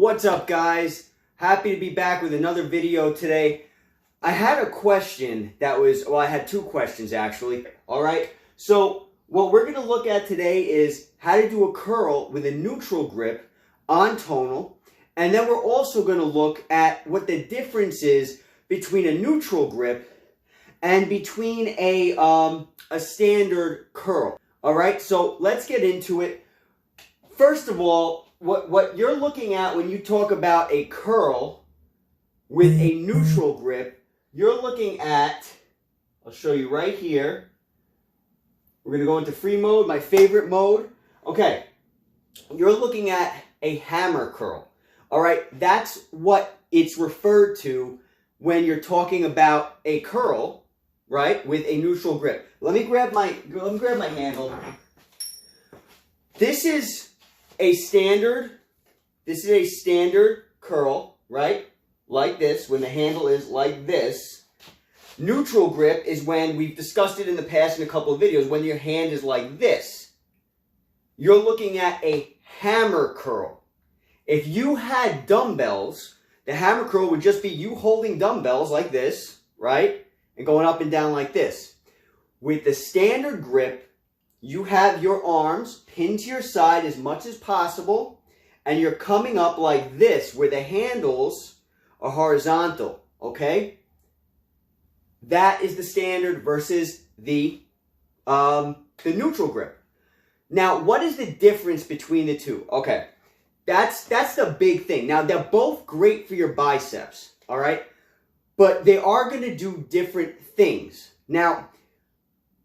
What's up, guys? Happy to be back with another video today. I had a question that was, well, I had two questions actually. All right. So what we're going to look at today is how to do a curl with a neutral grip on tonal. And then we're also going to look at what the difference is between a neutral grip and between a standard curl. All right. So let's get into it. First of all, what you're looking at when you talk about a curl with a neutral grip, you're looking at, I'll show you right here. We're going to go into free mode, my favorite mode. Okay, you're looking at a hammer curl. All right, that's what it's referred to when you're talking about a curl, right, with a neutral grip. Let me grab my handle. This is a standard curl, right? Like this, when the handle is like this. Neutral grip is when, we've discussed it in the past in a couple of videos, when your hand is like this. You're looking at a hammer curl. If you had dumbbells, the hammer curl would just be you holding dumbbells like this, right? And going up and down like this. With the standard grip, you have your arms pinned to your side as much as possible, and you're coming up like this, where the handles are horizontal, okay? That is the standard versus the neutral grip. Now, what is the difference between the two? Okay, that's the big thing. Now, they're both great for your biceps, all right? But they are going to do different things. Now,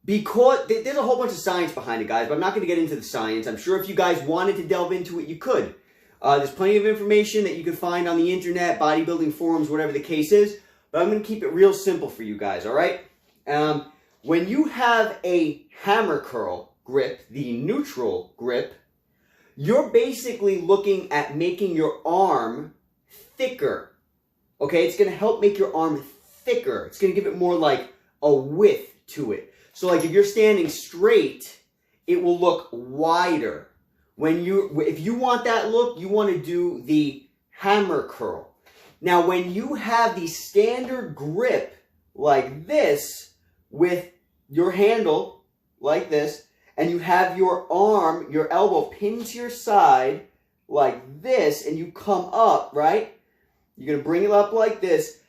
because there's a whole bunch of science behind it, guys, but I'm not going to get into the science. I'm sure if you guys wanted to delve into it, you could. There's plenty of information that you can find on the internet, bodybuilding forums, whatever the case is. But I'm going to keep it real simple for you guys, all right? When you have a hammer curl grip, the neutral grip, you're basically looking at making your arm thicker, okay? It's going to help make your arm thicker. It's going to give it more like a width to it. So like if you're standing straight, it will look wider. If you want that look, you want to do the hammer curl. Now when you have the standard grip like this with your handle like this, and you have your arm, your elbow pinned to your side like this, and you come up, right? You're going to bring it up like this.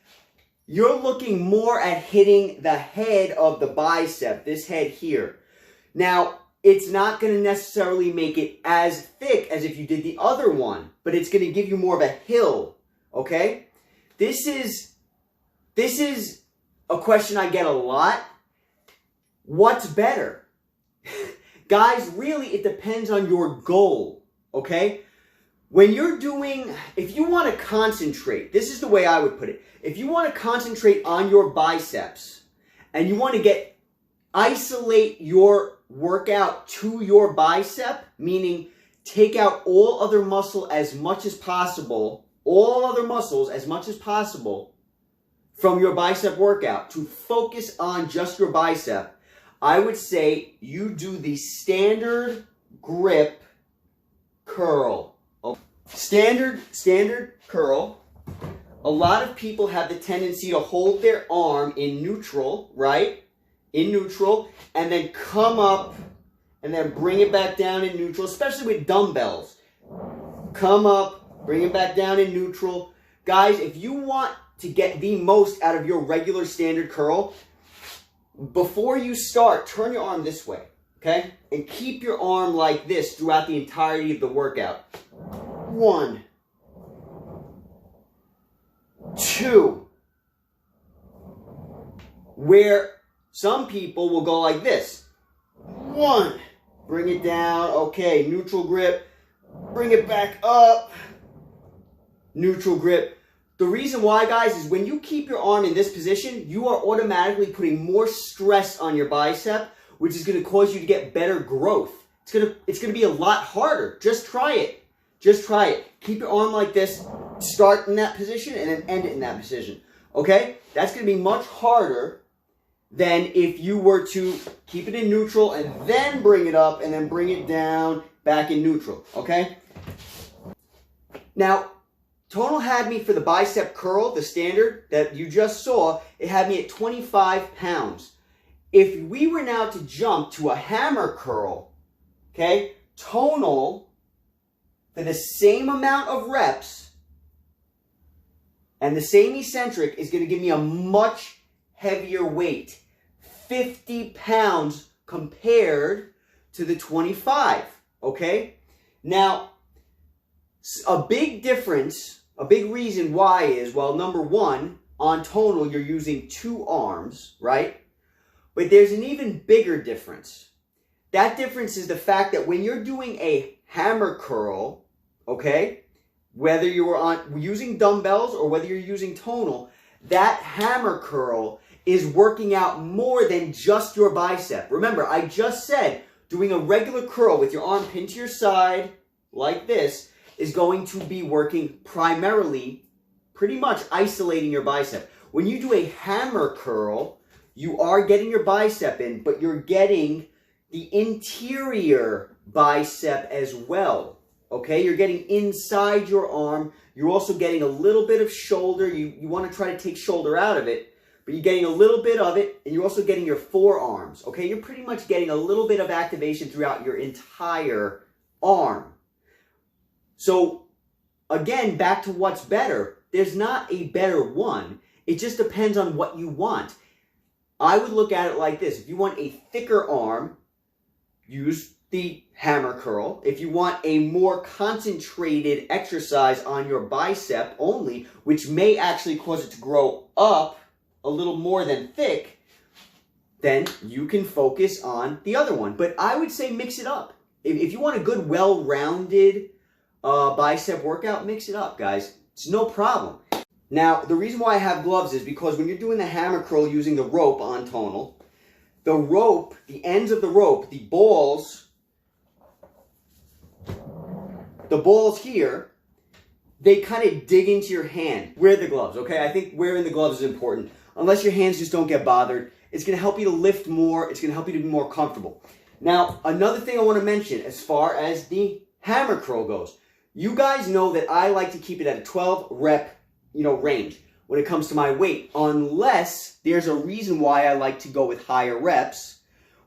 You're looking more at hitting the head of the bicep, this head here. Now, it's not going to necessarily make it as thick as if you did the other one, but it's going to give you more of a hill, okay? This is a question I get a lot. What's better? Guys, really, it depends on your goal, okay? When you're doing, if you want to concentrate, this is the way I would put it. If you want to concentrate on your biceps and you want to isolate your workout to your bicep, meaning take out all other muscle as much as possible, all other muscles as much as possible from your bicep workout to focus on just your bicep, I would say you do the standard grip curl. Standard curl. A lot of people have the tendency to hold their arm in neutral, right? In neutral, and then come up and then bring it back down in neutral, especially with dumbbells. Come up, bring it back down in neutral. Guys, if you want to get the most out of your regular standard curl, before you start, turn your arm this way, okay? And keep your arm like this throughout the entirety of the workout. 1, 2. Where some people will go like this. 1. Bring it down. Okay, neutral grip. Bring it back up. Neutral grip. The reason why, guys, is when you keep your arm in this position, you are automatically putting more stress on your bicep, which is going to cause you to get better growth. It's going to be a lot harder. Just try it. Just try it. Keep your arm like this. Start in that position and then end it in that position. Okay? That's going to be much harder than if you were to keep it in neutral and then bring it up and then bring it down back in neutral. Okay? Now, Tonal had me for the bicep curl, the standard that you just saw, it had me at 25 pounds. If we were now to jump to a hammer curl, okay, Tonal, for the same amount of reps and the same eccentric, is going to give me a much heavier weight, 50 pounds compared to the 25, okay? Now, a big difference, a big reason why is, well, number one, on Tonal, you're using 2 arms, right? But there's an even bigger difference. That difference is the fact that when you're doing a hammer curl, okay, whether you are using dumbbells or whether you're using Tonal, that hammer curl is working out more than just your bicep. Remember, I just said doing a regular curl with your arm pinned to your side like this is going to be working primarily, pretty much isolating your bicep. When you do a hammer curl, you are getting your bicep in, but you're getting the interior bicep as well, okay? You're getting inside your arm. You're also getting a little bit of shoulder. You want to try to take shoulder out of it, but you're getting a little bit of it, and you're also getting your forearms, okay? You're pretty much getting a little bit of activation throughout your entire arm. So, again, back to what's better. There's not a better one. It just depends on what you want. I would look at it like this. If you want a thicker arm, use the hammer curl. If you want a more concentrated exercise on your bicep only, which may actually cause it to grow up a little more than thick, then you can focus on the other one. But I would say mix it up. If you want a good, well-rounded bicep workout, mix it up, guys. It's no problem. Now, the reason why I have gloves is because when you're doing the hammer curl using the rope on Tonal, the rope, the ends of the rope, the balls here, they kind of dig into your hand. Wear the gloves, okay? I think wearing the gloves is important. Unless your hands just don't get bothered, it's going to help you to lift more. It's going to help you to be more comfortable. Now, another thing I want to mention as far as the hammer curl goes, you guys know that I like to keep it at a 12 rep range when it comes to my weight, unless there's a reason why I like to go with higher reps,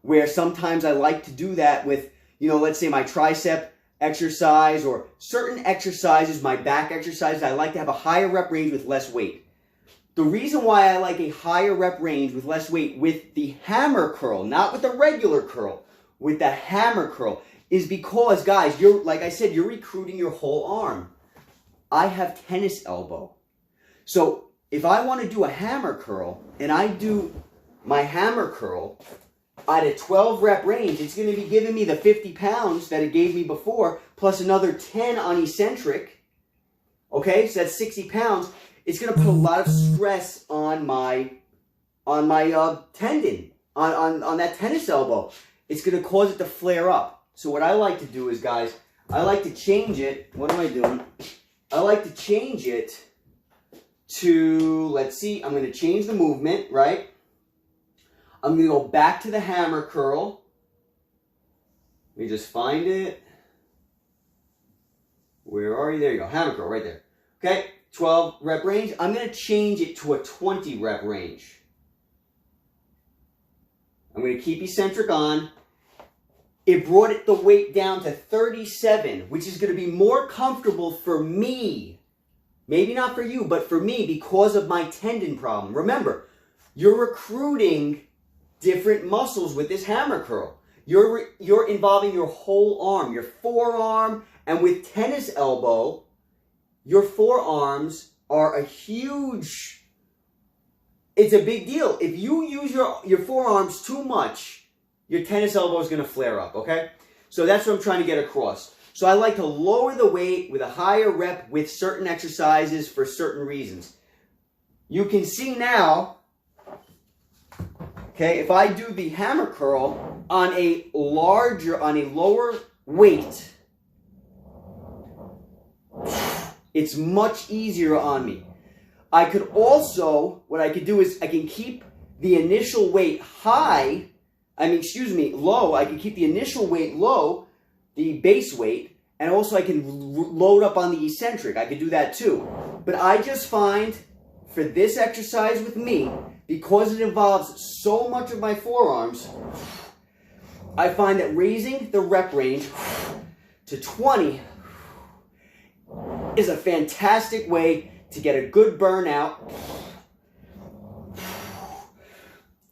where sometimes I like to do that with, let's say my tricep exercise or certain exercises, my back exercises, I like to have a higher rep range with less weight. The reason why I like a higher rep range with less weight with the hammer curl, not with the regular curl, with the hammer curl, is because, guys, like I said, you're recruiting your whole arm. I have tennis elbow. So if I want to do a hammer curl and I do my hammer curl at a 12 rep range, it's going to be giving me the 50 pounds that it gave me before, plus another 10 on eccentric. Okay, so that's 60 pounds. It's going to put a lot of stress on my tendon, on that tennis elbow. It's going to cause it to flare up. So what I like to do is, guys, I like to change it. What am I doing? I like to change it to, let's see, I'm going to change the movement, right? I'm going to go back to the hammer curl. Let me just find it. Where are you? There you go. Hammer curl right there. Okay, 12 rep range. I'm going to change it to a 20 rep range. I'm going to keep eccentric on. It brought the weight down to 37, which is going to be more comfortable for me. Maybe not for you, but for me because of my tendon problem. Remember, you're recruiting different muscles with this hammer curl. You're involving your whole arm, your forearm, and with tennis elbow, your forearms are a huge, it's a big deal. If you use your forearms too much, your tennis elbow is going to flare up, okay? So that's what I'm trying to get across. So I like to lower the weight with a higher rep with certain exercises for certain reasons. You can see now, okay, if I do the hammer curl on a lower weight, it's much easier on me. I could also, what I could do is I can keep the initial weight low. I can keep the initial weight low, the base weight, And also I can load up on the eccentric. I could do that too. But I just find for this exercise with me, because it involves so much of my forearms, I find that raising the rep range to 20 is a fantastic way to get a good burnout.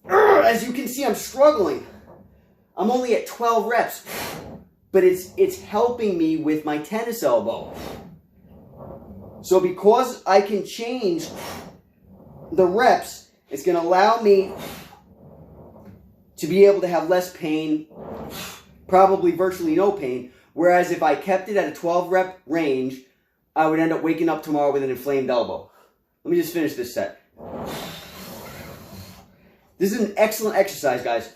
As you can see, I'm struggling. I'm only at 12 reps, but it's helping me with my tennis elbow. So because I can change the reps, it's going to allow me to be able to have less pain, probably virtually no pain, whereas if I kept it at a 12 rep range, I would end up waking up tomorrow with an inflamed elbow. Let me just finish this set. This is an excellent exercise, guys.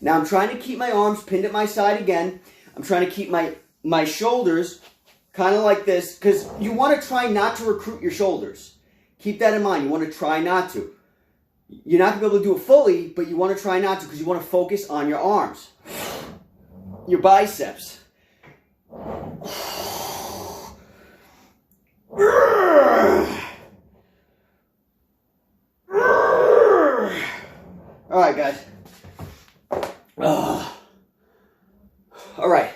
Now I'm trying to keep my arms pinned at my side again. I'm trying to keep my shoulders kind of like this, because you want to try not to recruit your shoulders. Keep that in mind. You want to try not to. You're not going to be able to do it fully, but you want to try not to, because you want to focus on your arms, your biceps. All right, guys. All right.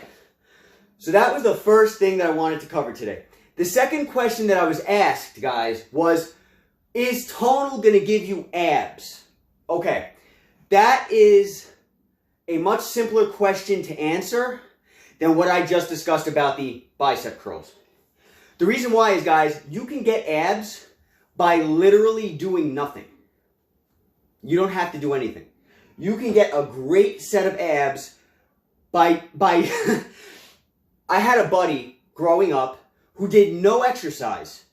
So that was the first thing that I wanted to cover today. The second question that I was asked, guys, was, is Tonal going to give you abs? Okay. That is a much simpler question to answer than what I just discussed about the bicep curls. The reason why is, guys, you can get abs by literally doing nothing. You don't have to do anything. You can get a great set of abs by I had a buddy growing up who did no exercise.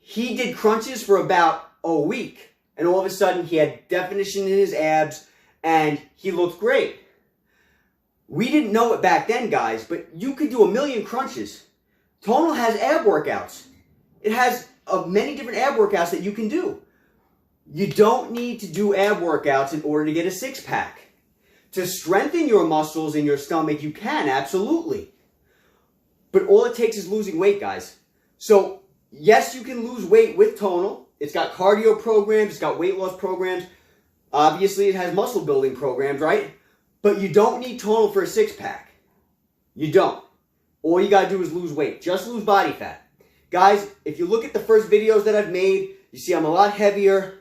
He did crunches for about a week, and all of a sudden he had definition in his abs and he looked great. We didn't know it back then, guys, but you could do a million crunches. Tonal has ab workouts. It has many different ab workouts that you can do. You don't need to do ab workouts in order to get a six-pack. To strengthen your muscles in your stomach, you can, absolutely. But all it takes is losing weight, guys. So, yes, you can lose weight with Tonal. It's got cardio programs. It's got weight loss programs. Obviously, it has muscle building programs, right? But you don't need Tonal for a six-pack. You don't. All you got to do is lose weight. Just lose body fat. Guys, if you look at the first videos that I've made, you see I'm a lot heavier.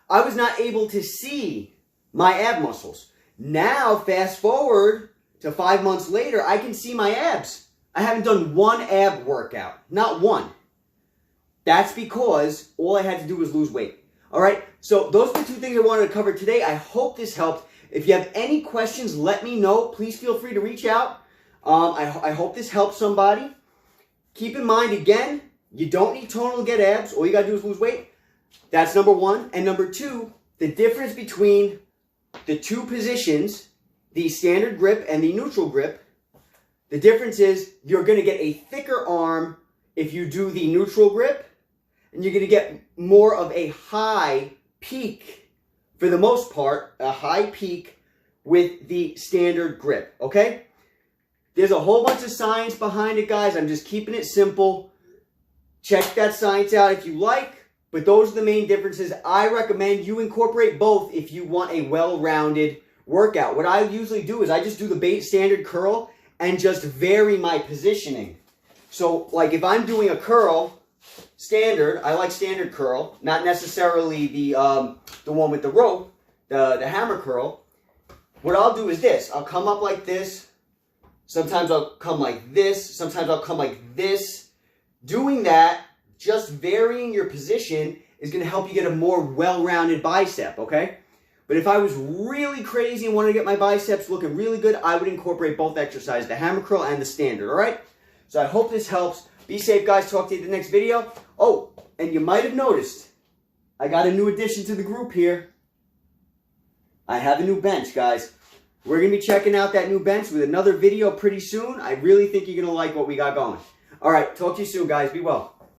I was not able to see my ab muscles. Now, fast forward to 5 months later, I can see my abs. I haven't done one ab workout. Not one. That's because all I had to do was lose weight. All right? So those are the two things I wanted to cover today. I hope this helped. If you have any questions, let me know. Please feel free to reach out. I hope this helps somebody. Keep in mind, again, you don't need Tonal to get abs. All you got to do is lose weight. That's number one. And number two, the difference between the two positions, the standard grip and the neutral grip, the difference is you're going to get a thicker arm if you do the neutral grip, and you're going to get more of a high peak, for the most part, a high peak with the standard grip, okay? There's a whole bunch of science behind it, guys. I'm just keeping it simple. Check that science out if you like. But those are the main differences. I recommend you incorporate both if you want a well-rounded workout. What I usually do is I just do the base standard curl and just vary my positioning. So, like if I'm doing a curl, standard, I like standard curl, not necessarily the one with the rope, the hammer curl. What I'll do is this. I'll come up like this. Sometimes I'll come like this. Sometimes I'll come like this. Doing that, just varying your position, is going to help you get a more well-rounded bicep, okay? But if I was really crazy and wanted to get my biceps looking really good, I would incorporate both exercises, the hammer curl and the standard, all right? So I hope this helps. Be safe, guys. Talk to you in the next video. Oh, and you might have noticed, I got a new addition to the group here. I have a new bench, guys. We're going to be checking out that new bench with another video pretty soon. I really think you're going to like what we got going. All right, talk to you soon, guys. Be well.